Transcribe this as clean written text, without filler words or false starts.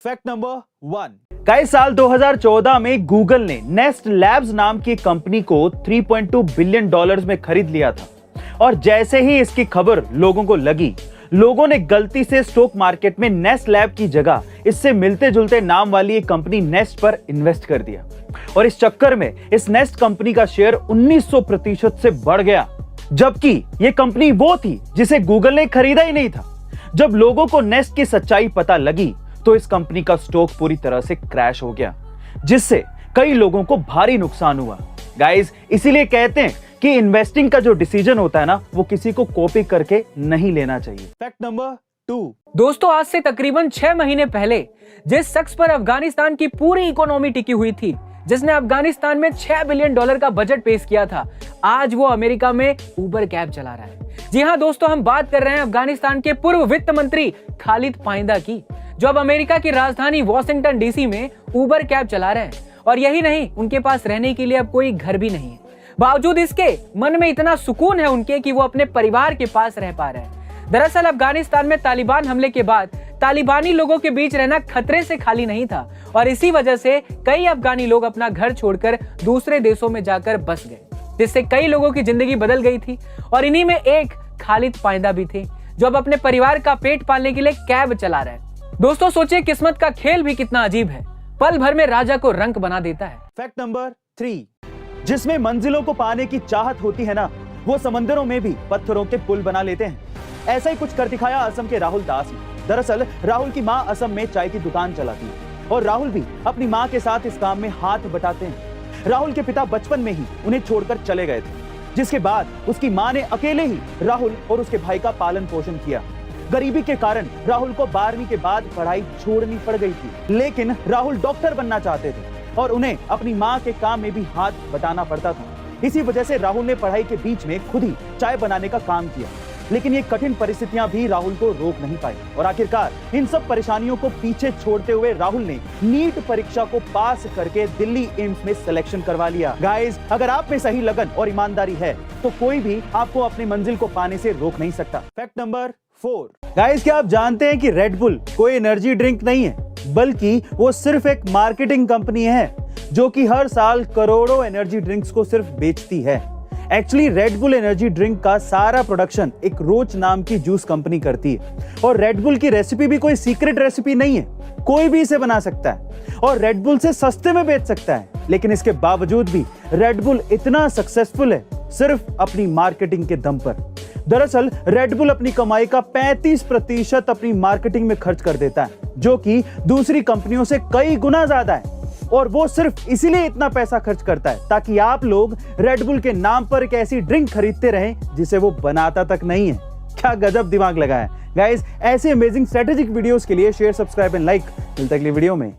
Fact number 1। कई साल 2014 में गूगल ने नेस्ट लैब्स नाम की कंपनी को $3.2 बिलियन में खरीद लिया था और जैसे ही इसकी खबर लोगों को लगी, लोगों ने गलती से स्टॉक मार्केट में नेस्ट लैब की जगह इससे मिलते जुलते नाम वाली एक कंपनी नेस्ट पर इन्वेस्ट कर दिया और इस चक्कर में इस नेस्ट कंपनी का शेयर 1900% से बढ़ गया, जबकि यह कंपनी वो थी जिसे गूगल ने खरीदा ही नहीं था। जब लोगों को नेस्ट की सच्चाई पता लगी तो इस कंपनी का स्टॉक पूरी तरह से क्रैश हो गया, जिससे कई लोगों को भारी नुकसान हुआ। गाइस, इसीलिए कहते हैं कि इन्वेस्टिंग का जो डिसीजन होता है ना, वो किसी को कॉपी करके नहीं लेना चाहिए। Fact number 2। दोस्तों, आज से तकरीबन 6 महीने पहले जिस शख्स पर अफगानिस्तान की पूरी इकोनॉमी टिकी हुई थी, जिसने अफगानिस्तान में $6 बिलियन का बजट पेश किया था, आज वो अमेरिका में उबर कैब चला रहा है। जी हाँ दोस्तों, हम बात कर रहे हैं अफगानिस्तान के पूर्व वित्त मंत्री खालिद पाइंदा की, जो अब अमेरिका की राजधानी वॉशिंगटन डीसी में उबर कैब चला रहे हैं। और यही नहीं, उनके पास रहने के लिए अब कोई घर भी नहीं है। बावजूद इसके मन में इतना सुकून है उनके कि वो अपने परिवार के पास रह पा रहे हैं। दरअसल अफगानिस्तान में तालिबान हमले के बाद तालिबानी लोगों के बीच रहना खतरे से खाली नहीं था और इसी वजह से कई अफगानी लोग अपना घर छोड़कर दूसरे देशों में जाकर बस गए, जिससे कई लोगों की जिंदगी बदल गई थी। और इन्हीं में एक खालिद पाइंदा भी थे, जो अब अपने परिवार का पेट पालने के लिए कैब चला रहे हैं। दोस्तों, सोचिए किस्मत का खेल भी कितना अजीब है, पल भर में राजा को रंक बना देता है। Fact number 3। जिसमें मंजिलों को पाने की चाहत होती है ना, वो समंदरों में भी पत्थरों के पुल बना लेते हैं। ऐसा ही कुछ कर दिखाया असम के राहुल दास ने। दरअसल राहुल की मां असम में चाय की दुकान चलाती है और राहुल भी अपनी मां के साथ इस काम में हाथ बटाते हैं। राहुल के पिता बचपन में ही उन्हें छोड़कर चले गए थे, जिसके बाद उसकी मां ने अकेले ही राहुल और उसके भाई का पालन पोषण किया। गरीबी के कारण राहुल को 12वीं के बाद पढ़ाई छोड़नी पड़ गई थी, लेकिन राहुल डॉक्टर बनना चाहते थे और उन्हें अपनी मां के काम में भी हाथ बटाना पड़ता था। इसी वजह से राहुल ने पढ़ाई के बीच में खुद ही चाय बनाने का काम किया, लेकिन ये कठिन परिस्थितियां भी राहुल को रोक नहीं पाई और आखिरकार इन सब परेशानियों को पीछे छोड़ते हुए राहुल ने नीट परीक्षा को पास करके दिल्ली एम्स में सिलेक्शन करवा लिया। गाइस, अगर आप में सही लगन और ईमानदारी है तो कोई भी आपको अपनी मंजिल को पाने से रोक नहीं सकता। Fact number 4। गाइस, क्या आप जानते हैं कि रेड बुल कोई एनर्जी ड्रिंक नहीं है, बल्कि वो सिर्फ एक मार्केटिंग कंपनी है जो कि हर साल करोड़ों एनर्जी ड्रिंक्स को सिर्फ बेचती है। Actually red bull energy drink का सारा प्रोडक्शन एक रोच नाम की जूस कंपनी करती है और रेड बुल की रेसिपी भी कोई सीक्रेट रेसिपी नहीं है, कोई भी इसे बना सकता है और रेड बुल से सस्ते में बेच सकता है। लेकिन इसके बावजूद भी रेड बुल इतना सक्सेसफुल है सिर्फ अपनी मार्केटिंग के दम पर। दरअसल रेड बुल अपनी कमाई का 35% अपनी मार्केटिंग में खर्च कर देता है, जो कि दूसरी कंपनियों से कई गुना ज्यादा है और वो सिर्फ इसीलिए इतना पैसा खर्च करता है ताकि आप लोग रेड बुल के नाम पर एक ऐसी ड्रिंक खरीदते रहें जिसे वो बनाता तक नहीं है। क्या गजब दिमाग लगाया। गाइस, ऐसे अमेजिंग स्ट्रेटेजिक वीडियोस के लिए शेयर, सब्सक्राइब एंड लाइक। मिलते हैं अगली वीडियो में।